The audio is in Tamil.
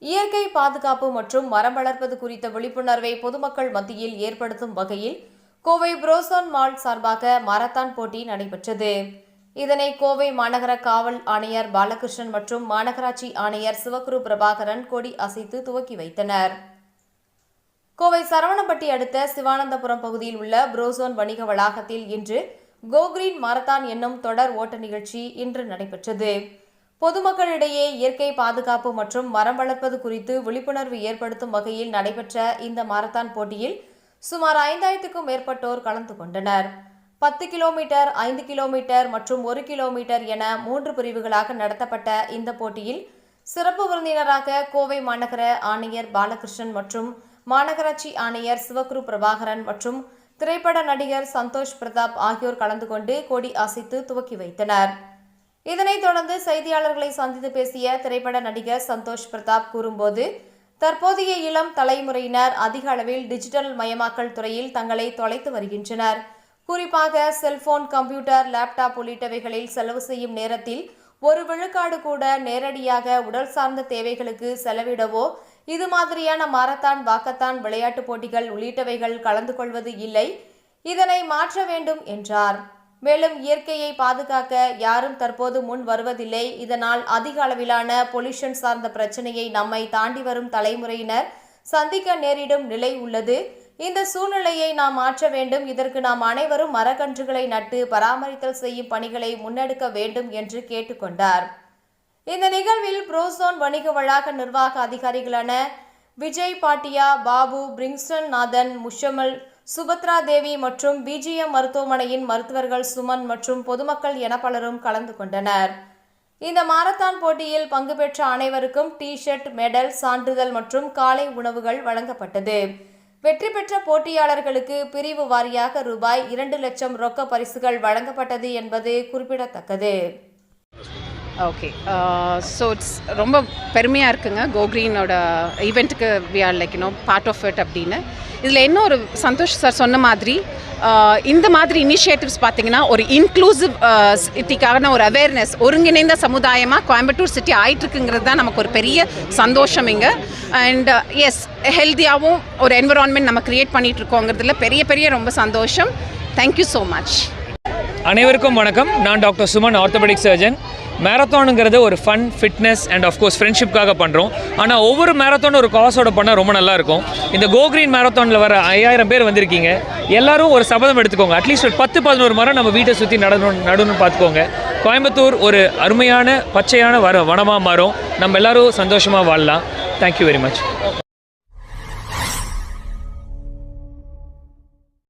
இயற்கை பாதுகாப்பு மற்றும் மரம் வளர்ப்பது குறித்த விழிப்புணர்வை பொதுமக்கள் மத்தியில் ஏற்படுத்தும் வகையில் கோவை புரோசோன் மால் சார்பாக மாரத்தான் போட்டி நடைபெற்றது. இதனை கோவை மாநகர காவல் ஆணையர் பாலகிருஷ்ணன் மற்றும் மாநகராட்சி ஆணையர் சிவகுரு பிரபாகரன் கொடி அசைத்து துவக்கி வைத்தனர். கோவை சரவணம்பட்டி அடுத்த சிவானந்தபுரம் பகுதியில் உள்ள புரோசோன் வணிக வளாகத்தில் இன்று கோ கிரீன் மாரத்தான் என்னும் தொடர் ஓட்ட நிகழ்ச்சி இன்று நடைபெற்றது. பொதுமக்களிடையே இயற்கை பாதுகாப்பு மற்றும் மரம் வளர்ப்பது குறித்து விழிப்புணர்வு ஏற்படுத்தும் வகையில் நடைபெற்ற இந்த மாரத்தான் போட்டியில் சுமார் 5000க்கும் மேற்பட்டோர் கலந்து கொண்டனர். 10 கிலோமீட்டர், 5 கிலோமீட்டர் மற்றும் 1 கிலோமீட்டர் என 3 பிரிவுகளாக நடத்தப்பட்ட இந்த போட்டியில் சிறப்பு விருந்தினராக கோவை மாநகர ஆணையர் பாலகிருஷ்ணன் மற்றும் மாநகராட்சி ஆணையர் சிவகுரு பிரபாகரன் மற்றும் திரைப்பட நடிகர் சந்தோஷ் பிரதாப் ஆகியோர் கலந்து கொண்டு கொடி அசைத்து துவக்கி வைத்தனர். இதனைத் தொடர்ந்து செய்தியாளர்களை சந்தித்து பேசிய திரைப்பட நடிகர் சந்தோஷ் பிரதாப் கூறும்போது, தற்போதைய இளம் தலைமுறையினர் அதிக அளவில் டிஜிட்டல் மயமாக்கல் துறையில் தங்களை தொலைத்து வருகின்றனர். குறிப்பாக செல்போன், கம்ப்யூட்டர், லேப்டாப் உள்ளிட்டவைகளில் செலவு செய்யும் நேரத்தில் 1 விழுக்காடு கூட நேரடியாக உடல் சார்ந்த தேவைகளுக்கு செலவிடவோ, இது மாதிரியான மாரத்தான், வாக்கத்தான், விளையாட்டுப் போட்டிகள் உள்ளிட்டவைகள் கலந்து கொள்வது இல்லை. இதனை மாற்ற வேண்டும் என்றார். மேலும் இயற்கையை பாதுகாக்க யாரும் தற்போது முன் வருவதில்லை. இதனால் அதிக அளவிலான பொல்யூஷன் சார்ந்த பிரச்சனையை நம்மை தாண்டி வரும் தலைமுறையினர் சந்திக்க நேரிடும் நிலை உள்ளது. இந்த சூழ்நிலையை நாம் மாற்ற வேண்டும். இதற்கு நாம் அனைவரும் மரக்கன்றுகளை நட்டு பராமரித்தல் செய்யும் பணிகளை முன்னெடுக்க வேண்டும் என்று கேட்டுக்கொண்டார். இந்த நிகழ்வில் புரோசோன் வணிக வளாக நிர்வாக அதிகாரிகளான விஜய் பாட்டியா, பாபு, பிரிங்ஸ்டன் நாதன், முஷமல், சுபத்ரா தேவி மற்றும் பிஜிஎம் மருத்துவமனையின் மருத்துவர்கள் சுமன் மற்றும் பொதுமக்கள் என பலரும் கலந்து கொண்டனர். இந்த மாரத்தான் போட்டியில் பங்கு பெற்ற அனைவருக்கும் டி-ஷர்ட், மெடல், சான்றிதழ் மற்றும் காலை உணவுகள் வழங்கப்பட்டது. வெற்றி பெற்ற போட்டியாளர்களுக்கு பிரிவு வாரியாக ரூபாய் 2 லட்சம் ரொக்க பரிசுகள் வழங்கப்பட்டது என்பது குறிப்பிடத்தக்கது. ஓகே, ஸோ இட்ஸ் ரொம்ப பெருமையாக இருக்குங்க. கோ கிரீனோட ஈவெண்ட்டுக்கு we are like part of it அப்படின்னு. இதில் என்ன ஒரு சந்தோஷ் சார் சொன்ன மாதிரி இந்த மாதிரி இனிஷியேட்டிவ்ஸ் பார்த்திங்கன்னா ஒரு இன்க்ளூசிவ் சிட்டிக்கான ஒரு அவேர்னஸ், ஒருங்கிணைந்த சமுதாயமாக கோயம்புத்தூர் சிட்டி ஆயிட்டுருக்குங்கிறது தான் நமக்கு ஒரு பெரிய சந்தோஷம் இங்கே. அண்ட் எஸ், ஹெல்த்தியாகவும் ஒரு என்விரான்மெண்ட் நம்ம க்ரியேட் பண்ணிகிட்ருக்கோங்கிறதுல பெரிய ரொம்ப சந்தோஷம். Thank you so much. அனைவருக்கும் வணக்கம். நான் டாக்டர் சுமன், ஆர்த்தோபெடிக் சர்ஜன். மேரத்தானுங்கிறது ஒரு ஃபன், ஃபிட்னஸ் அண்ட் ஆஃப்கோர்ஸ் ஃப்ரெண்ட்ஷிப்காக பண்ணுறோம். ஆனால் ஒவ்வொரு மேரத்தானும் ஒரு காசோட பண்ணால் ரொம்ப நல்லாயிருக்கும். இந்த கோ கிரீன் மேரத்தானில் வர 5000 பேர் வந்திருக்கீங்க. எல்லோரும் ஒரு சபதம் எடுத்துக்கோங்க. அட்லீஸ்ட் ஒரு 10-11 மரம் நம்ம வீட்டை சுற்றி நடணும்னு பார்த்துக்கோங்க. கோயம்புத்தூர் ஒரு அருமையான பச்சையான வனமாக மாறும். நம்ம எல்லோரும் சந்தோஷமாக வாழலாம். Thank you very much.